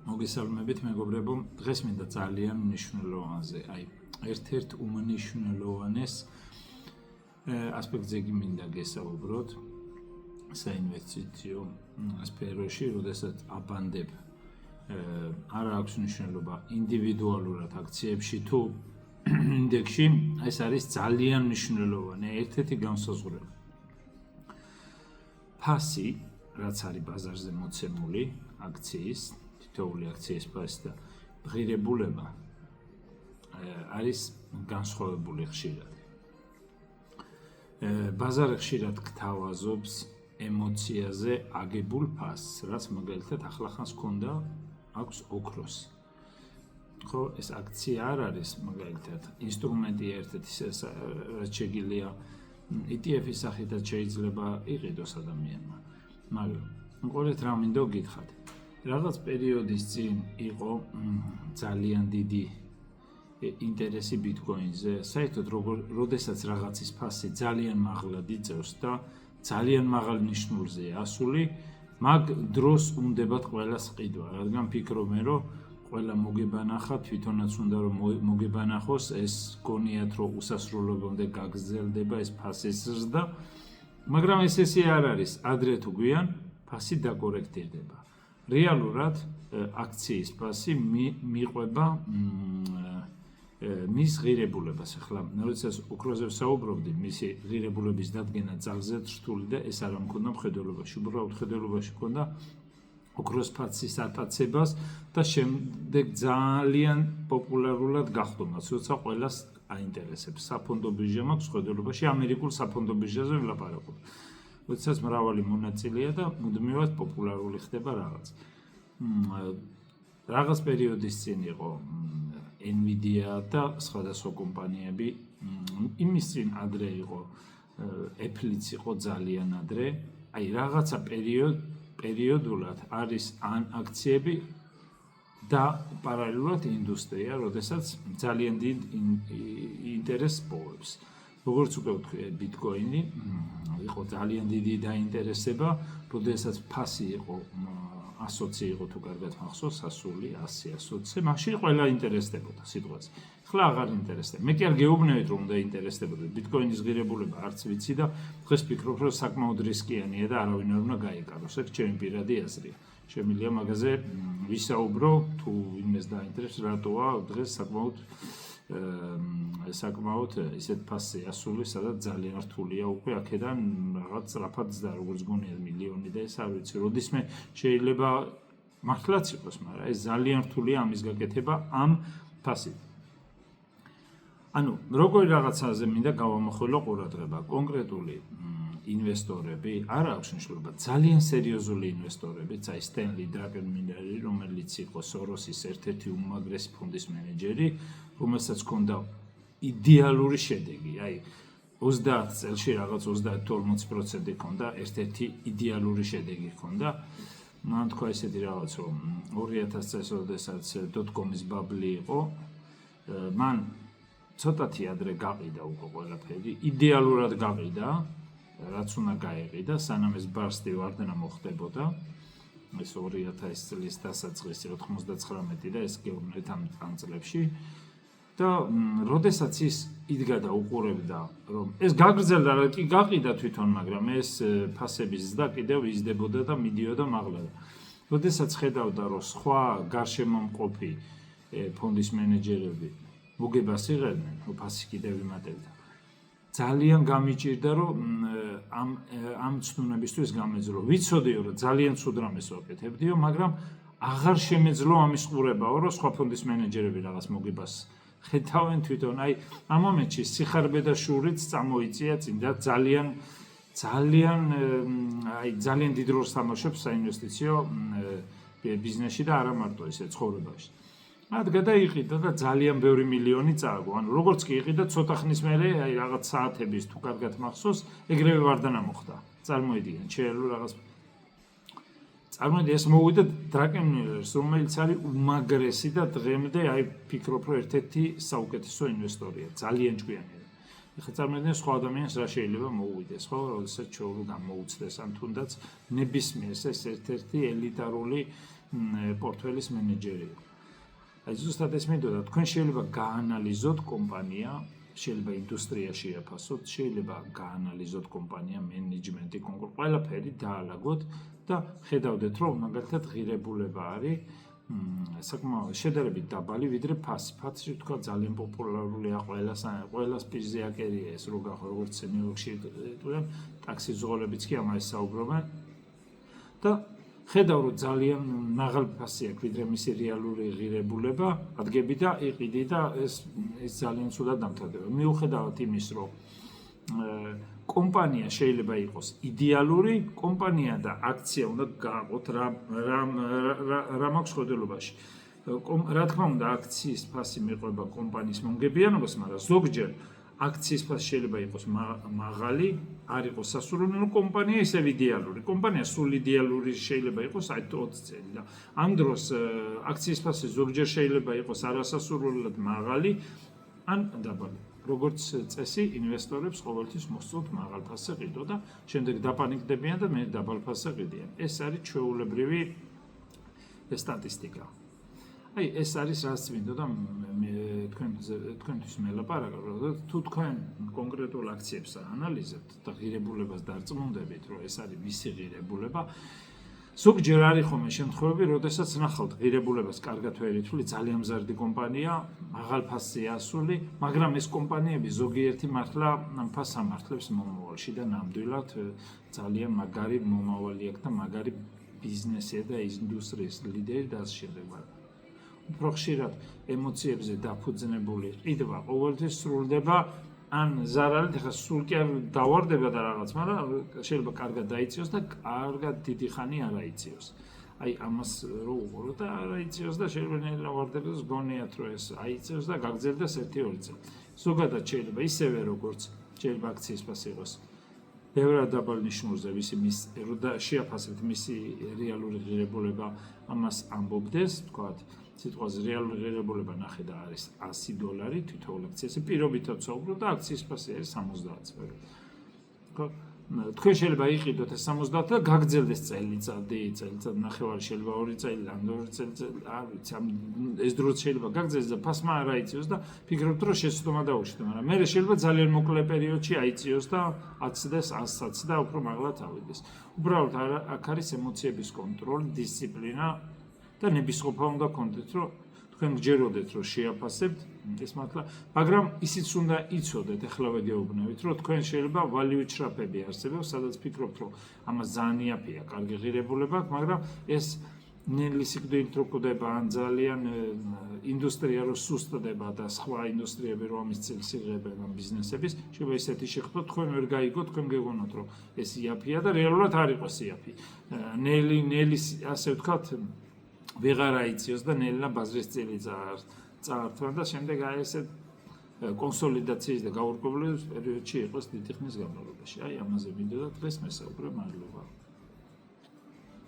მოგესალმებით მეგობრებო, დღეს მინდა ძალიან მნიშვნელოვანზე, ერთ-ერთ უმნიშვნელოვანეს ასპექტზე მინდა გესაუბროთ საინვესტიციო სფეროში, როდესაც აბანდებ არ აქვს მნიშვნელობა ინდივიდუალურად აქციებში თუ ინდექსში, ეს არის ძალიან მნიშვნელოვანი ერთ-ერთი განსაზღვრება. ფასი, რაც არის ბაზარზე მოცემული აქციის, თითოეული აქციის ფასი და ღირებულება არის განსხვავებული ხშირად. ბაზარი ხშირად გთავაზობს ემოციაზე აგებულ ფასს, რაც მაგალითად ახლახანს ჰქონდა აქვს ოქროსი. ხო, ეს აქცია არ არის მაგალითად ინსტრუმენტი ერთ-ერთი, რაც შეგიძლია ETF-ის სახითაც შეიძლება იყიდოს ადამიანმა. მაგრამ ყოლეთ რა მინდა გითხრათ. რაღაც პერიოდის წინ იყო ძალიან დიდი ინტერესი ბიტკოინზე, საერთოდ როდესაც რაღაცის ფასი ძალიან მაღლად იწევს და ძალიან მაღალ ნიშნულზეა ასული, მაგ დროს უნდებათ ყველას ყიდვა, რადგან ფიქრობენ, რომ ყველა მოგებანახა, თვითონაც უნდა რომ მოგებანახოს, ეს გონიათ რომ უსასრულობამდე გაგრძელდება ეს ფასის ზრდა, მაგრამ ესე არ არის, ადრე თუ გვიან ფასი დაკორექტირდება. რეალურად აქციის ფასი მიყვება მის ღირებულებას. ახლა როდესაც ოქროზე ვსაუბრობდი, მისი ღირებულების დადგენა ძალზედ რთული და ეს არ მქონდა მხედველობაში. უბრალოდ მხედველობაში მქონდა ოქროს ფასის ატაცებას და შემდეგ ძალიან პოპულარულად გახდომაც, როცა ყველას აინტერესებს. საფონდო ბირჟა მაქვს მხედველობაში, ამერიკულ საფონდო ბირჟაზე ვლაპარაკობ. როდესაც მრავალი მონაწილეა და მუდმივად პოპულარული ხდება რაღაც. რაღაც პერიოდის წინ იყო Nvidia და სხვადასხვა კომპანიები, იმის წინ ადრე იყო Apple-იც იყო ძალიან ადრე, რაღაცა პერიოდულად არის ან აქციები და პარალელურად ინდუსტრია, როდესაც ძალიან დიდ ინტერესს პოვებს. როგორც უკვე ვთქვი, ბიტკოინი იყო ძალიან დიდი დაინტერესება, როდესაც ფასი იყო 100 იყო თუ კარგად მახსოვს, 100, 100, 120, მაშინ ყველა ინტერესდებოდა სიტყვაზე. ახლა აღარ ინტერესდება. მე კი არ გეუბნებით რომ უნდა ინტერესდებოდა. ბიტკოინის ღირებულება არც ვიცი და დღეს ფიქრობ რომ საკმაოდ რისკიანია და არავინ არ უნდა გაიკაროს. ეს ჩემი პირადი აზრია. შემიძლია მაგაზე ვისაუბრო თუ იმეს დაინტერესებს, რატოა დღეს საკმაოდ ისეთ ფასზე ასული, სადაც ძალიან რთულია უკვე აქედან რაღაც სწრაფად ზრდა, როგორც გონია მილიონი და ეს არ ვიცი, როდისმე შეიძლება მართლაც იყოს, მაგრამ ეს ძალიან რთულია ამის გაკეთება ამ ფასით. ანუ როგორი რაღაცაზე მინდა გავამახვილო ყურადღება, კონკრეტული ინვესტორები, არ აქვს მნიშვნელობა, ძალიან სერიოზული ინვესტორები, Stanley Druckenmiller, რომელიც იყო Soros-ის ერთ-ერთი უმაგრესი ფონდის მენეჯერი, რომელსაც ჰქონდა იდეალური შედეგი, 30 წელში რაღაც 30-40% ჰქონდა ერთ-ერთი იდეალური შედეგი ჰქონდა. მან თქვა ესეთი რაღაც, რომ 2000 წელს, როდესაც dot-com-ის ბაბლი იყო, მან ცოტათი ადრე გაყიდა უკვე ყველაფერი, იდეალურად გაყიდა, რაც უნდა გაეყიდა, სანამ ეს ბარსტი ვარდნა მოხდებოდა. ეს 2000 წლის დასაწყისი 99 და ეს გეუბნეთ ამ წლებში. და როდესაც ის იდგა და უყურებდა, რომ ეს გაგრძელდა, კი გაყიდა თვითონ, მაგრამ ეს ფასების ზრდა კიდევ იზრდებოდა და მიდიოდა მაღლად. როდესაც ხედავდა, რომ სხვა გარშემომყოფი ფონდის მენეჯერები მოგებას იღებდნენ, ფასი კიდევ იმატებდა. ძალიან გამიჭირდა, რომ ამ ცნუნებისთვის გამეძლო. ვიცოდიო, რომ ძალიან ცუდ რამეს ვაკეთებდიო, მაგრამ აღარ შემეძლო ამის ყურებაო, რომ სხვა ფონდის მენეჯერები რაღაც მოგებას ხედავენ თვითონ. ამ მომენტში სიხარბე და შურიც წამოიწია წინ და ძალიან დიდ როლს თამაშობს საინვესტიციო ბიზნესში და არა მარტო ისე ცხოვრებაში. მათ გადაიყიდა და ძალიან ბევრი მილიონი წააგო. ანუ როგორც კი იყიდა, ცოტა ხნის მერე რაღაც საათების თუ კარგად მახსოვს, ეგრევე ვარდნა მოხდა. წარმოიდგინეთ, შეიძლება რაღაც წარმოიდგინეთ, ეს მოვიდა Druckenmiller-ს, რომელიც არის უმაგრესი და დღემდე ფიქრობ, რომ ერთ-ერთი საუკეთესო ინვესტორია, ძალიან ჭკვიანი. ეხლა წარმოიდგინეთ სხვა ადამიანს რა შეიძლება მოუვიდეს, ხო, როდესაც ჩვეულებრივ გამოუცდეს ან თუნდაც ნებისმიერს ეს ერთ-ერთი ელიტარული პორტფელის მენეჯერი. აი ზუსტად ეს მინდოდა, თქვენ შეიძლება გაანალიზოთ კომპანია, შეიძლება ინდუსტრია შეაფასოთ, შეიძლება გაანალიზოთ კომპანია, მენეჯმენტი, კონკრეტულად ყველაფერი დაალაგოთ და ხედავდეთ, რომ მაგალითად ღირებულება არის საკმაოდ შედარებით დაბალი, ვიდრე ფასი. ფასი თქვა ძალიან პოპულარულია ყველას პირზე აკერია ეს რო გახო, როგორც ნიუ-იორკში იტყვიან, ტაქსის ზღოლებიც კი ამას საუბრობენ. და ხედავ რომ ძალიან მაღალი ფასი აქვს, ვიდრე მისი რეალური ღირებულება, ადგები და იყიდი და ეს ძალიან ცუდად დამთავრდება. მიუხედავად იმის, რომ კომპანია შეიძლება იყოს იდეალური, კომპანია და აქცია უნდა გააყოთ რა მაქვს ხედელობაში. რა თქმა უნდა, აქციის ფასი მეყვება კომპანიის მომგებიანობას, მაგრამ ზოგჯერ აქციის ფასი შეიძლება იყოს მაღალი, არ იყოს სასურველი კომპანია, ისევ იდეალური. კომპანია სულ იდეალური შეიძლება იყოს 20 წელი და ამ დროს აქციის ფასი ზოგჯერ შეიძლება იყოს არასასურველად მაღალი ან დაბალი. როგორც წესი, ინვესტორებს ყოველთვის მოსწონთ მაღალ ფასზე ყიდო და შემდეგ დაპანიკდებიან და მე დაბალ ფასზე ყიდიან. ეს არის ჩვეულებრივი სტატისტიკა. აი, ეს არის რაც მინდოდა მე თქვენთვის მელაპარაკო, რომ თუ თქვენ კონკრეტულ აქციებს აანალიზებთ და ღირებულებას დარწმუნდებით, რომ ეს არის მისი ღირებულება, ზოგჯერ არის ხოლმე შემთხვევები, როდესაც ნახავთ ღირებულებას კარგად ვერ ითვლი, ძალიან მზარდი კომპანია, მაღალ ფასზე ასული, მაგრამ ეს კომპანიები ზოგიერთი მართლა ფასს ამართლებს მომავალში და ნამდვილად ძალიან მაგარი მომავალი აქვს და მაგარი ბიზნესია და ინდუსტრიის ლიდერი და ასე შემდეგ. უფრო ხშირად ემოციებზე დაფუძნებული ყიდვა ყოველთვის სრულდება ან ზარალით, ეხლა სულ კი არ დავარდება და რაღაც, მაგრამ შეიძლება კარგად დაიწიოს და კარგად დიდი ხანი არ აიწიოს. აი ამას რო უყურო და არ აიწიოს და შეიძლება ნელა ვარდებდეს, გონიათ რომ ეს აიწიოს და გაგრძელდეს 1-2 წელი. ზოგადად შეიძლება ისევე როგორც შეიძლება აქციის ფასი იყოს ბევრად დაბალ ნიშნულზე, და შეაფასებთ მისი რეალური ღირებულება, ამას ამბობდეს, თქვათ სიტყვაზე რეალური ღირებულება ნახე და არის $100 თითოეულ აქციაზე, პირობითად საუბრობ და აქციის ფასი არის 70. ხო, თქვენ შეიძლება იყიდოთ ეს 70 და გაგრძელდეს წელიწადი, ნახევარი შეიძლება 2 წელი, ან 2 წელი, არ ვიცი, ეს დროც შეიძლება გაგრძელდეს და ფასმა არ აიწიოს და ფიქრობთ რომ შეცდომა დაუშვით, მაგრამ მე შეიძლება ძალიან მოკლე პერიოდში აიწიოს და აცდეს 100-ს და უფრო მაღლად ავიდეს. უბრალოდ აქ არის ემოციების კონტროლი, დისციპლინა და ნებისყოფა უნდა გქონდეთ, რომ თქვენ გჯეროდეთ, რომ შეაფასებთ ეს მართლა, მაგრამ ისიც უნდა იცოდეთ, ეხლა ვედეუბნებით, რომ თქვენ შეიძლება value trap-ები არსებობს, სადაც ფიქრობთ, რომ ამას ძალიან იაფია, კარგი ღირებულება აქვს, მაგრამ ეს ნელი სიკვდილით რო კვდება, ან ძალიან ინდუსტრია რო სუსტდება და სხვა ინდუსტრიები რო ამის წილს იღებენ ამ ბიზნესების, შეიძლება ისეთი შეხვდეთ, თქვენ ვერ გაიგოთ, თქვენ გეგონოთ, რომ ეს იაფია და რეალურად არ იყოს იაფი. ნელი ასე ვთქვათ, ვეღარ აიწიოს და ნელა ბაზრის წილი წაართვა და შემდეგ აი ესე კონსოლიდაციის და გაურკვევლობის პერიოდში იყოს დიდი ხნის განმავლობაში. აი ამაზე მინდოდა დღეს მესაუბრე, მადლობა.